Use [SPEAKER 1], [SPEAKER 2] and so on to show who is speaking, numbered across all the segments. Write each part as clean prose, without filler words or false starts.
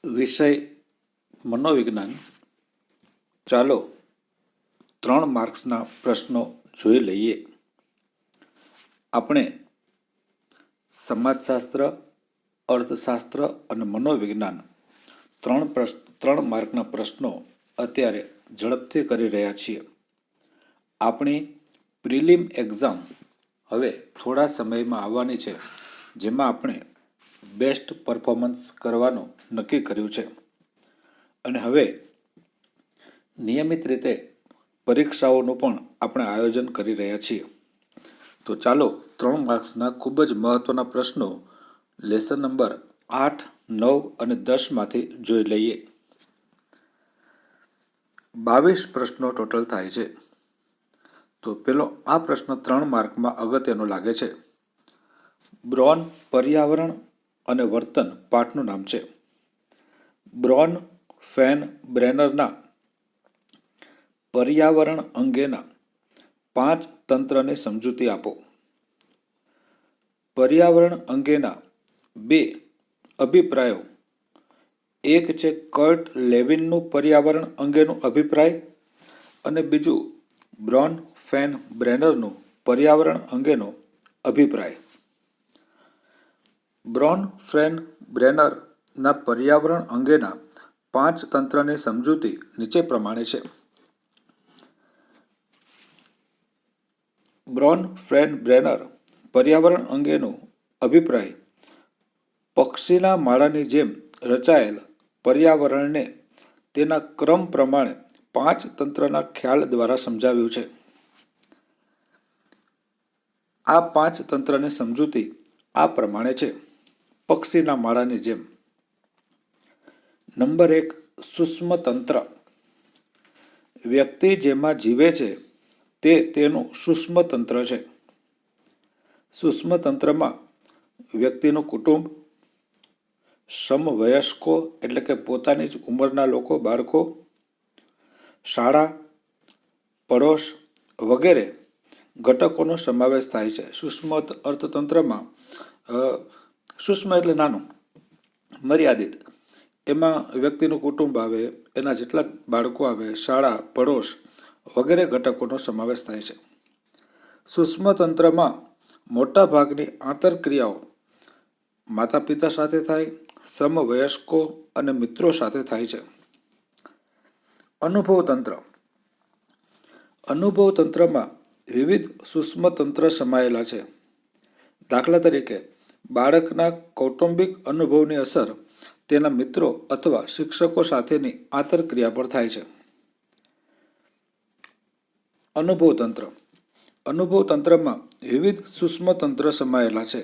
[SPEAKER 1] વિષય મનોવિજ્ઞાન. ચાલો 3 માર્ક્સના પ્રશ્નો જોઈ લઈએ. આપણે સમાજશાસ્ત્ર, અર્થશાસ્ત્ર અને મનોવિજ્ઞાન 3 માર્કના પ્રશ્નો અત્યારે ઝડપથી કરી રહ્યા છીએ. આપણી પ્રિલિમ એક્ઝામ હવે થોડા સમયમાં આવવાની છે, જેમાં આપણે બેસ્ટ પરફોર્મન્સ કરવાનું નક્કી કર્યું છે અને હવે નિયમિત રીતે પરીક્ષાઓનું પણ આપણે આયોજન કરી રહ્યા છીએ. તો ચાલો 3 માર્ક્સના ખૂબ જ મહત્ત્વના પ્રશ્નો લેસન નંબર 8, 9 અને 10માંથી જોઈ લઈએ. 22 પ્રશ્નો ટોટલ થાય છે. તો પેલો આ પ્રશ્ન 3 માર્કમાં અગત્યનો લાગે છે. બ્રોન પર્યાવરણ અને વર્તન પાઠનું નામ છે. બ્રોન ફેન બ્રેનરના પર્યાવરણ અંગેના 5 તંત્રની સમજૂતી આપો. પર્યાવરણ અંગેના 2 અભિપ્રાયો. એક છે કર્ટ લેવિનનું પર્યાવરણ અંગેનું અભિપ્રાય અને બીજું બ્રોન ફેન બ્રેનરનું પર્યાવરણ અંગેનો અભિપ્રાય. બ્રોન ફેન બ્રેનરના પર્યાવરણ અંગેના 5 તંત્રની સમજૂતી નીચે પ્રમાણે છે. બ્રોન ફેન બ્રેનર પર્યાવરણ અંગેનો અભિપ્રાય પક્ષીના માળાની જેમ રચાયેલ પર્યાવરણને તેના ક્રમ પ્રમાણે 5 તંત્રના ખ્યાલ દ્વારા સમજાવ્યું છે. આ 5 તંત્રની સમજૂતી આ પ્રમાણે છે. પક્ષીના માળાની જેમ. નંબર 1, સૂક્ષ્મ તંત્ર. વ્યક્તિ જેમાં જીવે છે તે તેનું સૂક્ષ્મ તંત્ર છે. સૂક્ષ્મ તંત્રમાં વ્યક્તિનું કુટુંબ, સમવયસ્કો એટલે કે પોતાની જ ઉંમરના લોકો, બાળકો, શાળા, પડોશ વગેરે ઘટકોનો સમાવેશ થાય છે. સૂક્ષ્મ અર્થતંત્રમાં સૂક્ષ્મ એટલે નાનું, મર્યાદિત. એમાં વ્યક્તિનું કુટુંબ આવે, એના જેટલા બાળકો આવે, શાળા, પડોશ વગેરે ઘટકોનો સમાવેશ થાય છે. સૂક્ષ્મ તંત્રમાં મોટા ભાગની આંતરક્રિયાઓ માતા પિતા સાથે થાય, સમવયસ્કો અને મિત્રો સાથે થાય છે. અનુભવ તંત્ર. અનુભવ તંત્રમાં વિવિધ સૂક્ષ્મ તંત્ર સમાયેલા છે. દાખલા તરીકે બાળકના કૌટુંબિક અનુભવની અસર તેના મિત્રો અથવા શિક્ષકો સાથેની આંતરક્રિયા પર થાય છે. અનુભવ તંત્ર. અનુભવ તંત્રમાં વિવિધ સૂક્ષ્મ તંત્ર સમાયેલા છે.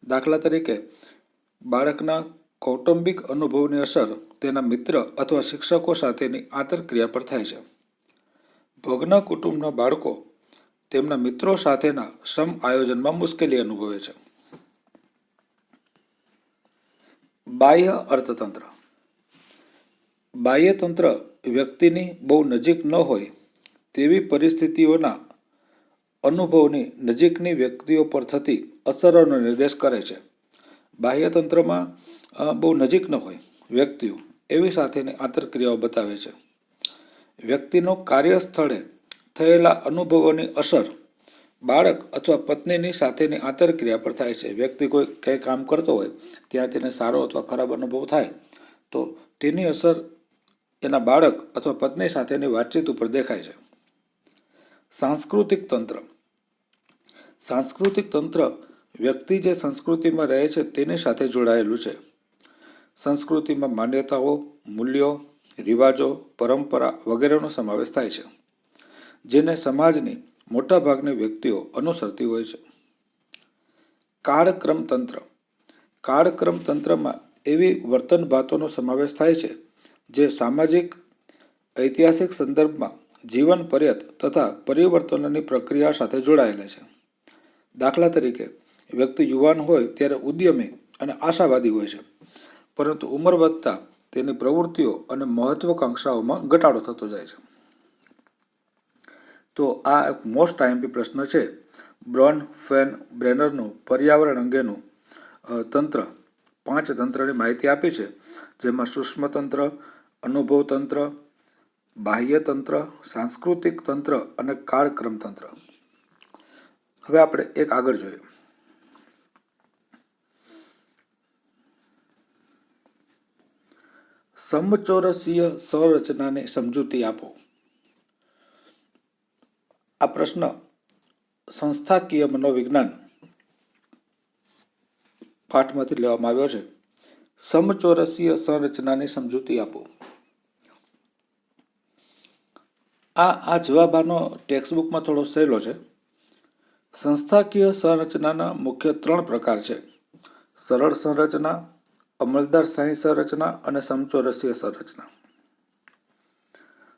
[SPEAKER 1] દાખલા તરીકે બાળકના કૌટુંબિક અનુભવની અસર તેના મિત્ર અથવા શિક્ષકો સાથેની આંતરક્રિયા પર થાય છે. ભગ્ન કુટુંબના બાળકો તેમના મિત્રો સાથેના સમ આયોજનમાં મુશ્કેલી અનુભવે છે. બાહ્ય અર્થતંત્ર. બાહ્ય તંત્ર વ્યક્તિની બહુ નજીક ન હોય તેવી પરિસ્થિતિઓના અનુભવની નજીકની વ્યક્તિઓ પર થતી અસરોનો નિર્દેશ કરે છે. બાહ્ય તંત્રમાં બહુ નજીક ન હોય વ્યક્તિઓ એવી સાથેની આંતરક્રિયાઓ બતાવે છે. વ્યક્તિનો કાર્યસ્થળે થયેલા અનુભવોની અસર બાળક અથવા પત્નીની સાથેની આંતરક્રિયા પર થાય છે. વ્યક્તિ કોઈ કંઈ કામ કરતો હોય ત્યાં તેને સારો અથવા ખરાબ અનુભવ થાય તો તેની અસર એના બાળક અથવા પત્ની સાથેની વાતચીત ઉપર દેખાય છે. સાંસ્કૃતિક તંત્ર. સાંસ્કૃતિક તંત્ર વ્યક્તિ જે સંસ્કૃતિમાં રહે છે તેની સાથે જોડાયેલું છે. સંસ્કૃતિમાં માન્યતાઓ, મૂલ્યો, રિવાજો, પરંપરા વગેરેનો સમાવેશ થાય છે, જેને સમાજની મોટાભાગની વ્યક્તિઓ અનુસરતી હોય છે. કાળક્રમ તંત્ર. કાળક્રમ તંત્રમાં એવી વર્તન ભાતોનો સમાવેશ થાય છે જે સામાજિક, ઐતિહાસિક સંદર્ભમાં જીવન પર્યત તથા પરિવર્તનોની પ્રક્રિયા સાથે જોડાયેલા છે. દાખલા તરીકે વ્યક્તિ યુવાન હોય ત્યારે ઉદ્યમી અને આશાવાદી હોય છે, પરંતુ ઉંમર વધતા તેની પ્રવૃત્તિઓ અને મહત્વાકાંક્ષાઓમાં ઘટાડો થતો જાય છે. તો આ એક મોસ્ટ આઈએમપી પ્રશ્ન છે. બ્રોન ફેન બ્રેનરનું પર્યાવરણ અંગેનું તંત્ર 5 તંત્રની માહિતી આપી છે, જેમાં સૂક્ષ્મ તંત્ર, અનુભવ તંત્ર, બાહ્ય તંત્ર, સાંસ્કૃતિક તંત્ર અને કાળક્રમ તંત્ર. હવે આપણે એક આગળ જોઈએ. સમચોરસીય સંરચનાની સમજૂતી આપો. આ પ્રશ્ન સંસ્થાકીય મનોવિજ્ઞાન પાઠમાંથી લેવામાં આવ્યો છે. સમચોરસીય સંરચનાની સમજૂતી આપો. આ જવાબ આનો ટેક્સ્ટબુકમાં થોડો સહેલો છે. સંસ્થાકીય સંરચનાના મુખ્ય 3 પ્રકાર છે: સરળ સંરચના, અમલદારશાહી સંરચના અને સમચોરસીય સંરચના.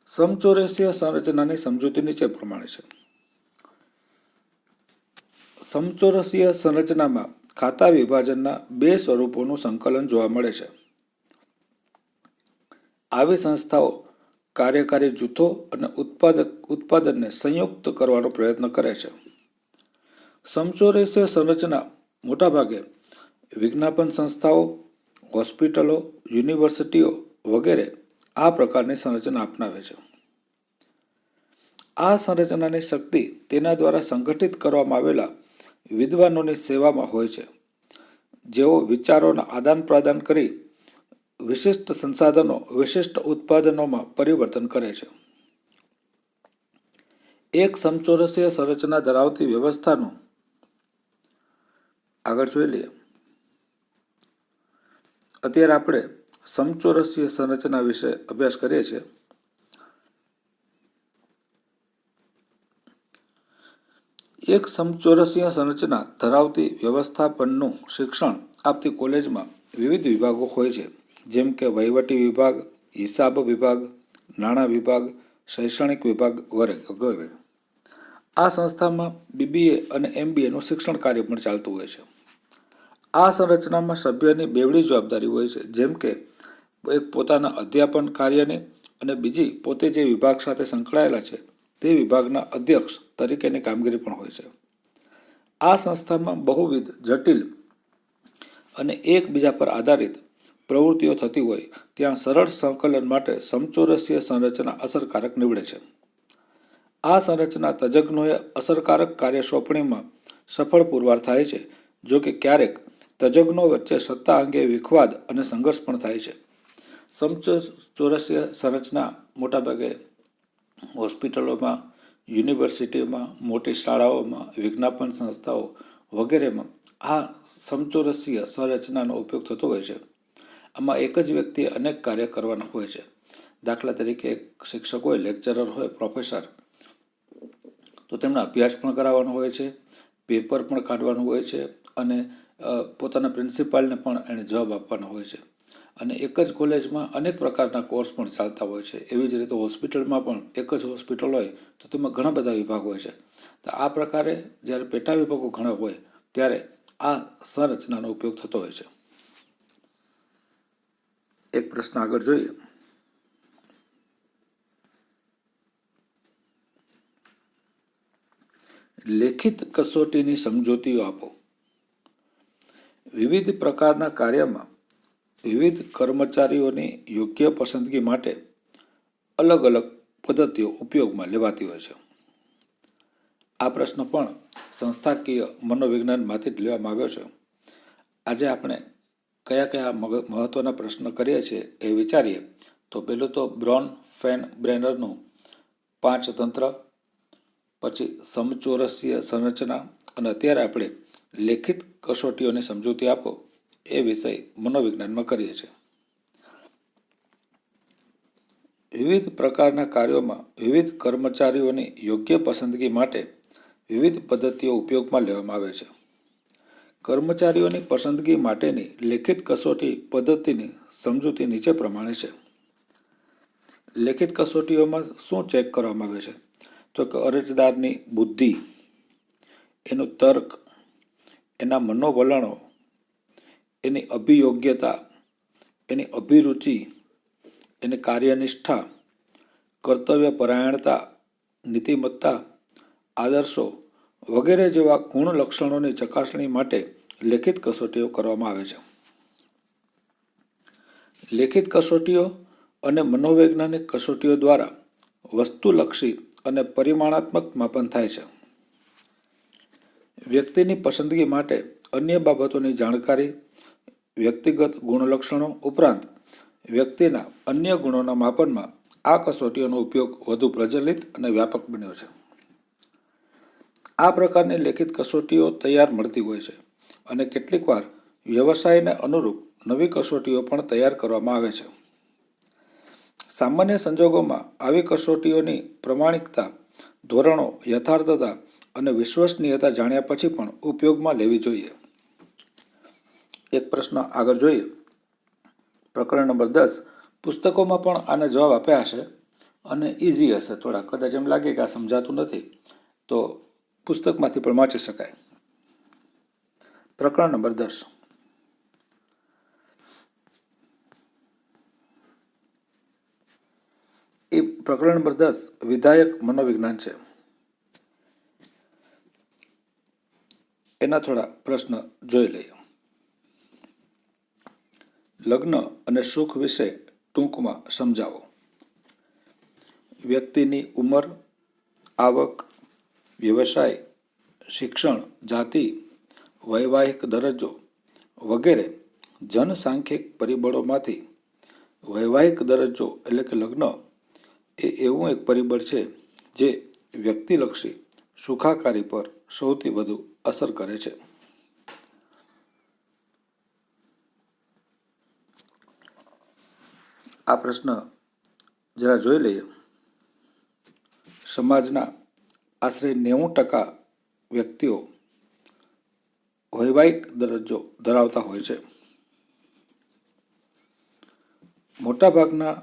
[SPEAKER 1] સમચોરસીય સંરચનાની સમજૂતી નીચે પ્રમાણે છે. સમચોરસીય સંરચનામાં ખાતા વિભાજનના 2 સ્વરૂપોનું સંકલન જોવા મળે છે. આવી સંસ્થાઓ કાર્યકારી જૂથો અને ઉત્પાદનને સંયુક્ત કરવાનો પ્રયત્ન કરે છે. સમચોરસીય સંરચના મોટાભાગે વિજ્ઞાપન સંસ્થાઓ, હોસ્પિટલો, યુનિવર્સિટીઓ વગેરે આ પ્રકારની સંરચના અપનાવે છે. આ સંરચનાની શક્તિ તેના દ્વારા સંગઠિત કરવામાં આવેલા વિદ્વાનોની સેવામાં હોય છે, જેઓ વિચારોના આદાન પ્રદાન કરી વિશિષ્ટ સંસાધનો, વિશિષ્ટ ઉત્પાદનોમાં પરિવર્તન કરે છે. એક સમચોરસીય સંરચના ધરાવતી વ્યવસ્થાનું આગળ જોઈ લઈએ. અત્યારે આપણે સમચોરસીય સંરચના વિશે અભ્યાસ કરીએ છીએ. એક સમચોરસીય સંરચના ધરાવતી વ્યવસ્થાપનનું શિક્ષણ આપતી કોલેજમાં વિવિધ વિભાગો હોય છે, જેમ કે વહીવટી વિભાગ, હિસાબ વિભાગ, નાણાં વિભાગ, શૈક્ષણિક વિભાગ વગેરે. આ સંસ્થામાં BBA અને MBAનું શિક્ષણ કાર્ય પણ ચાલતું હોય છે. આ સંરચનામાં સભ્યની બેવડી જવાબદારી હોય છે, જેમ કે એક પોતાના અધ્યાપન કાર્યની અને બીજી પોતે જે વિભાગ સાથે સંકળાયેલા છે તે વિભાગના અધ્યક્ષ તરીકેની કામગીરી પણ હોય છે. આ સંસ્થામાં બહુવિધ, જટિલ અને એકબીજા પર આધારિત પ્રવૃત્તિઓ થતી હોય ત્યાં સરળ સંકલન માટે સમચોરસીય સંરચના અસરકારક નીવડે છે. આ સંરચના તજજ્ઞોએ અસરકારક કાર્ય સોંપણીમાં સફળ પુરવાર થાય છે, જો કે ક્યારેક તજજ્ઞો વચ્ચે સત્તા અંગે વિખવાદ અને સંઘર્ષ પણ થાય છે. સમચોરસીય સંરચના મોટાભાગે હોસ્પિટલોમાં, યુનિવર્સિટીમાં, મોટી શાળાઓમાં, વિજ્ઞાપન સંસ્થાઓ વગેરેમાં આ સમચોરસીય સંરચનાનો ઉપયોગ થતો હોય છે. આમાં એક જ વ્યક્તિએ અનેક કાર્ય કરવાના હોય છે. દાખલા તરીકે એક શિક્ષક હોય, લેક્ચરર હોય, પ્રોફેસર, તો તેમણે અભ્યાસ પણ કરાવવાનો હોય છે, પેપર પણ કાઢવાનું હોય છે અને પોતાના પ્રિન્સિપાલને પણ એને જવાબ આપવાનો હોય છે. અને એક જ કોલેજમાં અનેક પ્રકારના કોર્સ પણ ચાલતા હોય છે. એવી જ રીતે હોસ્પિટલમાં પણ એક જ હોસ્પિટલ હોય તો તેમાં ઘણા બધા વિભાગ હોય છે. તો આ પ્રકારે જ્યારે પેટા વિભાગો ઘણા હોય ત્યારે આ સંરચનાનો ઉપયોગ થતો હોય છે. એક પ્રશ્ન આગળ જોઈએ. લેખિત કસોટીની સમજૂતીઓ આપો. વિવિધ પ્રકારના કાર્યમાં વિવિધ કર્મચારીઓની યોગ્ય પસંદગી માટે અલગ અલગ પદ્ધતિઓ ઉપયોગમાં લેવાતી હોય છે. આ પ્રશ્ન પણ સંસ્થાકીય મનોવિજ્ઞાનમાંથી જ લેવામાં આવ્યો છે. આજે આપણે કયા કયા મહત્વના પ્રશ્ન કરીએ છીએ એ વિચારીએ તો પહેલું તો બ્રોન-ફેન-બ્રેનરનું 5 તંત્ર, પછી સમચોરસીય સંરચના અને અત્યારે આપણે લેખિત કસોટીઓની સમજૂતી આપો એ વિષય મનોવિજ્ઞાનમાં કરીએ છીએ. વિવિધ પ્રકારના કાર્યોમાં વિવિધ કર્મચારીઓની યોગ્ય પસંદગી માટે વિવિધ પદ્ધતિઓ ઉપયોગમાં લેવામાં આવે છે. કર્મચારીઓની પસંદગી માટેની લેખિત કસોટી પદ્ધતિની સમજૂતી નીચે પ્રમાણે છે. લેખિત કસોટીઓમાં શું ચેક કરવામાં આવે છે? તો કે અરજદારની બુદ્ધિ, એનું તર્ક, એના મનોવલણો, એની અભિયોગ્યતા, એની અભિરુચિ, એની કાર્યનિષ્ઠા, કર્તવ્યપરાયણતા, નીતિમત્તા, આદર્શો વગેરે જેવા ગુણ લક્ષણોની ચકાસણી માટે લેખિત કસોટીઓ કરવામાં આવે છે. લેખિત કસોટીઓ અને મનોવૈજ્ઞાનિક કસોટીઓ દ્વારા વસ્તુલક્ષી અને પરિમાણાત્મક માપન થાય છે. વ્યક્તિની પસંદગી માટે અન્ય બાબતોની જાણકારી, વ્યક્તિગત ગુણલક્ષણો ઉપરાંત વ્યક્તિના અન્ય ગુણોના માપનમાં આ કસોટીઓનો ઉપયોગ વધુ પ્રચલિત અને વ્યાપક બન્યો છે. આ પ્રકારની લેખિત કસોટીઓ તૈયાર મળતી હોય છે અને કેટલીકવાર વ્યવસાયને અનુરૂપ નવી કસોટીઓ પણ તૈયાર કરવામાં આવે છે. સામાન્ય સંજોગોમાં આવી કસોટીઓની પ્રમાણિકતા, ધોરણો, યથાર્થતા અને વિશ્વસનીયતા જાણ્યા પછી પણ ઉપયોગમાં લેવી જોઈએ. એક પ્રશ્ન આગળ જોઈએ. પ્રકરણ નંબર 10. પુસ્તકોમાં પણ આના જવાબ આપ્યા હશે અને ઇઝી હશે થોડા. કદાચ એમ લાગે કે આ સમજાતું નથી તો પુસ્તકમાંથી પણ વાંચી શકાય. પ્રકરણ નંબર 10. એ પ્રકરણ નંબર 10 વિધાયક મનોવિજ્ઞાન છે. એના થોડા પ્રશ્ન જોઈ લઈએ. લગ્ન અને સુખ વિશે ટૂંકમાં સમજાવો. વ્યક્તિની ઉંમર, આવક, વ્યવસાય, શિક્ષણ, જાતિ, વૈવાહિક દરજ્જો વગેરે જનસાંખ્યિક પરિબળોમાંથી વૈવાહિક દરજ્જો એટલે કે લગ્ન એ એવું એક પરિબળ છે જે વ્યક્તિલક્ષી સુખાકારી પર સૌથી વધુ અસર કરે છે. આ પ્રશ્ન જરા જોઈ લઈએ. સમાજના આશરે 90% વ્યક્તિઓ વૈવાહિક દરજ્જો ધરાવતા હોય છે. મોટાભાગના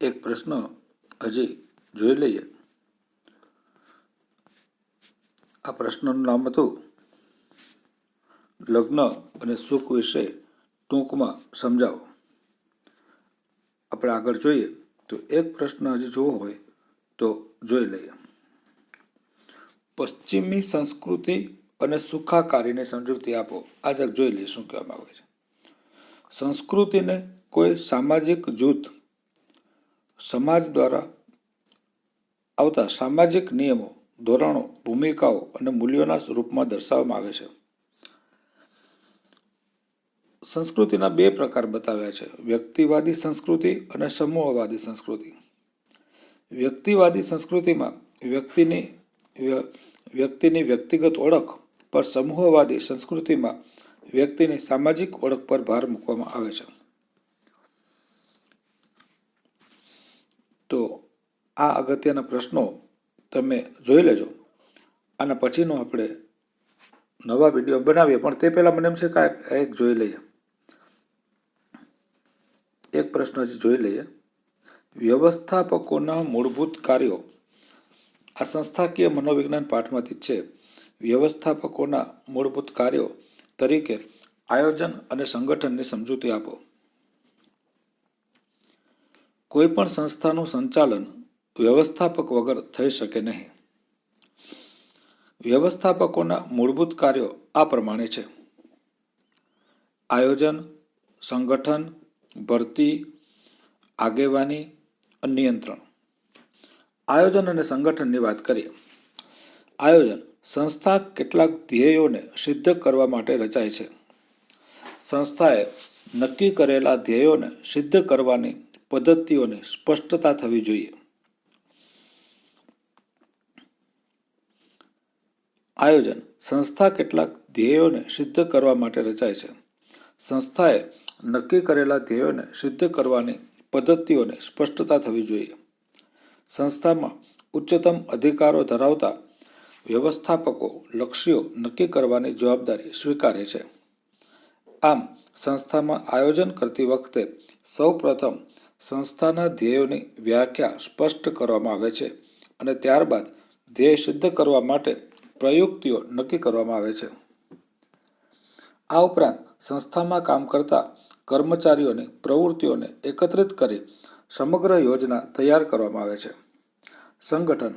[SPEAKER 1] એક પ્રશ્ન હજી જોઈ લઈએ. આ પ્રશ્નનું નામ હતું લગ્ન અને સુખ વિશે ટૂંકમાં સમજાવો. આપણે આગળ જોઈએ તો એક પ્રશ્ન હજી જોવો હોય તો જોઈ લઈએ. પશ્ચિમી સંસ્કૃતિ અને સુખાકારીની સમજૂતી આપો. આ જરા જોઈ લઈએ શું કહેવામાં આવે છે. સંસ્કૃતિને કોઈ સામાજિક જૂથ, સમાજ દ્વારા આવતા સામાજિક નિયમો, ધોરણો, ભૂમિકાઓ અને મૂલ્યોના રૂપમાં દર્શાવવામાં આવે છે. સંસ્કૃતિના 2 પ્રકાર બતાવ્યા છે: વ્યક્તિવાદી સંસ્કૃતિ અને સમૂહવાદી સંસ્કૃતિ. વ્યક્તિવાદી સંસ્કૃતિમાં વ્યક્તિની વ્યક્તિગત ઓળખ પર, સમૂહવાદી સંસ્કૃતિમાં વ્યક્તિની સામાજિક ઓળખ પર ભાર મૂકવામાં આવે છે. તો આ અગત્યના પ્રશ્નો તમે જોઈ લેજો. આના પછીનો આપણે નવા વિડીયો બનાવીએ, પણ તે પહેલાં મને એમ છે કે એક જોઈ લઈએ. એક પ્રશ્ન હજી જોઈ લઈએ. વ્યવસ્થાપકોના મૂળભૂત કાર્યો. આ સંસ્થાકીય મનોવિજ્ઞાન પાઠમાંથી છે. વ્યવસ્થાપકોના મૂળભૂત કાર્યો તરીકે આયોજન અને સંગઠનની સમજૂતી આપો. કોઈ પણ સંસ્થાનું સંચાલન વ્યવસ્થાપક વગર થઈ શકે નહીં. વ્યવસ્થાપકોના મૂળભૂત કાર્યો આ પ્રમાણે છે: આયોજન, સંગઠન, ભરતી, આગેવાની, નિયંત્રણ. આયોજન અને સંગઠનની વાત કરીએ. આયોજન સંસ્થા કેટલાક ધ્યેયોને સિદ્ધ કરવા માટે રચાય છે. સંસ્થાએ નક્કી કરેલા ધ્યેયોને સિદ્ધ કરવાની પદ્ધતિઓની સ્પષ્ટતા થવી જોઈએ. આયોજન સંસ્થા કેટલાક ધ્યેયોને સિદ્ધ કરવા માટે રચાય છે. સંસ્થાએ નક્કી કરેલા ધ્યેયોને સિદ્ધ કરવાની પદ્ધતિઓની સ્પષ્ટતા થવી જોઈએ. સંસ્થામાં ઉચ્ચતમ અધિકારો ધરાવતા વ્યવસ્થાપકો લક્ષ્યો નક્કી કરવાની જવાબદારી સ્વીકારે છે. આમ સંસ્થામાં આયોજન કરતી વખતે સૌપ્રથમ સંસ્થાના ધ્યેયોની વ્યાખ્યા સ્પષ્ટ કરવામાં આવે છે અને ત્યારબાદ ધ્યેય સિદ્ધ કરવા માટે પ્રયુક્તિઓ નક્કી કરવામાં આવે છે. આ ઉપરાંત સંસ્થામાં કામ કરતા કર્મચારીઓની પ્રવૃત્તિઓને એકત્રિત કરી સમગ્ર યોજના તૈયાર કરવામાં આવે છે. સંગઠન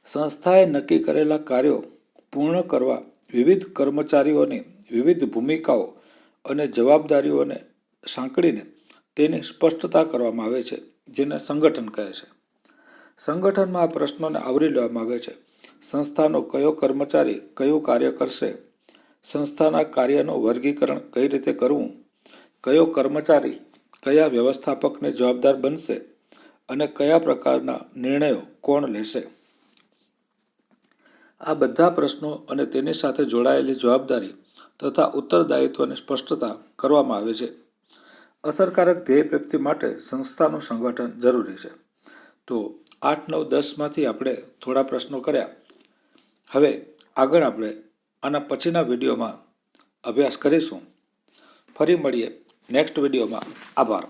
[SPEAKER 1] સંસ્થાએ નક્કી કરેલા કાર્યો પૂર્ણ કરવા વિવિધ કર્મચારીઓની વિવિધ ભૂમિકાઓ અને જવાબદારીઓને સાંકળીને તેની સ્પષ્ટતા કરવામાં આવે છે, જેને સંગઠન કહે છે. સંગઠનમાં આ પ્રશ્નોને આવરી લેવામાં આવે છે. સંસ્થાનો કયો કર્મચારી કયું કાર્ય કરશે, સંસ્થાના કાર્યનું વર્ગીકરણ કઈ રીતે કરવું, કયો કર્મચારી કયા વ્યવસ્થાપકને જવાબદાર બનશે અને કયા પ્રકારના નિર્ણયો કોણ લેશે. આ બધા પ્રશ્નો અને તેની સાથે જોડાયેલી જવાબદારી તથા ઉત્તરદાયિત્વની સ્પષ્ટતા કરવામાં આવે છે. અસરકારક ધ્યેય પ્રાપ્તિ માટે સંસ્થાનું સંગઠન જરૂરી છે. તો 8, 9, 10માંથી આપણે થોડા પ્રશ્નો કર્યા. હવે આગળ આપણે આના પછીના વિડીયોમાં અભ્યાસ કરીશું. ફરી મળીએ નેક્સ્ટ વિડીયોમાં. આભાર.